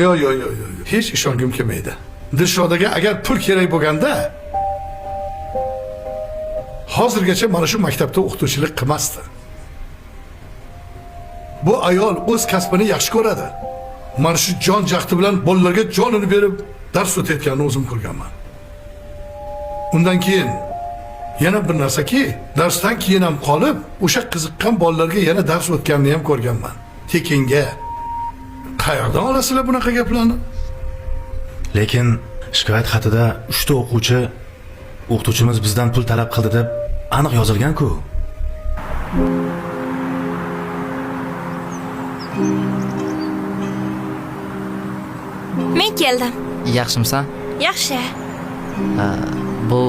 Yo'q. Hech ishongim kelmaydi. Dilshodaga agar pul kerak bo'lganda hozirgacha mana shu maktabda o'qituvchilik qilmasdi. Bu ayol o'z kasbini yaxshi ko'radi. Mana shu jon jahdi bilan bolalarga jonini berib dars o'tayotganini o'zim ko'rganman. Undan keyin yana bir narsaki, darsdan keyin ham qolib, o'sha qiziqqan bolalarga yana dars o'tganini ham ko'rganman. Tekinga. Qayerdan olasizlar bunaqa gaplarni? Lekin shikoyat xatida 3 ta o'qituvchimiz bizdan pul talab qildi deb aniq yozilgan-ku. Men keldim. Yaxshimisan? Yaxshi. Bu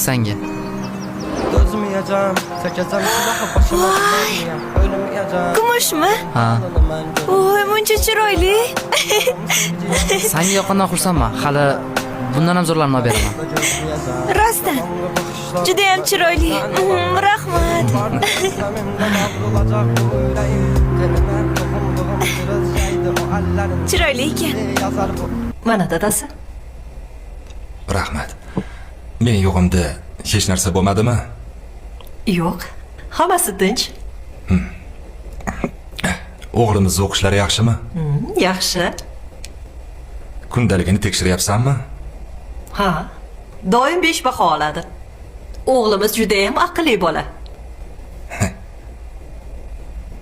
senga. Kumushmi? Ha. Voy, buncha chiroyli. Senga yoqqandan xursandman. Hali bundan ham zo'rlarini olib beraman. Rostdan. Juda ham chiroyli. Rahmat. Chiroyli ekan. Mana dadasi. Rahmat. Men yo'g'imda hech narsa bo'lmadimi? Yo'q. Hammasi tinch. O'g'limiz o'qishlari yaxshimi? Yaxshi. Kundaligini tekshiryapsanmi? Ha. Doim 5 baho oladi. O'g'limiz juda ham aqlli bola.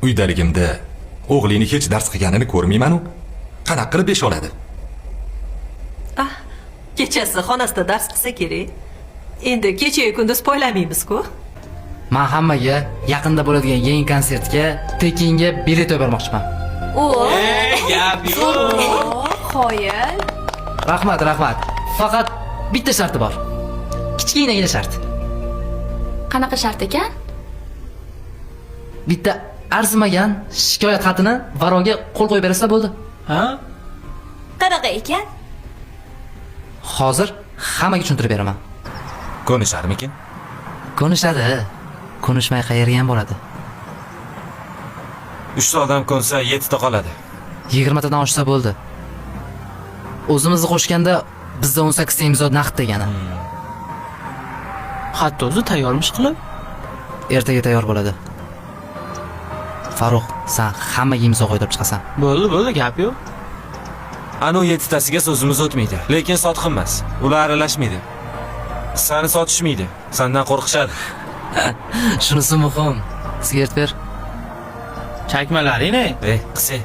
Uydaligimda o'g'lingni hech dars qilganini ko'rmayman-ku. Qanaqa qilib 5 oladi? Kechasi xonasida dars qilsa kerak. Endi kecha-yu kunduz poylamaymiz-ku. Men hammaga yaqinda bo'ladigan yangi konsertga tekinga bilet bermoqchiman. Gap yo'q. Qoyil. Rahmat. Faqat bitta sharti bor. Kichkinagina shart. Qanaqa shart ekan? Bitta arzimagan shikoyat xatini varoga qo'l qo'yib berasizlar bo'ldi. Ha? Qanaqa ekan? Hozir hammaga tushuntirib beraman. Ko'nisharmikin? Ko'nishadi. Ko'nishmay qayerga ham bo'ladi. 3 ta odam ko'nsa 7 ta qoladi. 20 tadan oshsa bo'ldi. O'zimizni qo'shganda bizda 18 ta imzo naqd degani. Hatto o'zi tayyormish qilib. Ertaga tayyor bo'ladi. Farruh, sen hammaga imzo qo'ydirib chiqasan. Bo'ldi, gap yo'q. Ana 7 tasiga so'zimiz o'tmaydi, lekin sotqin emas. Ular aralashmaydi. Seni sotishmaydi. Sendan qo'rqishadi. Shunisi muhim. Sigaret ber. Chakmalaring-ne? Qisi.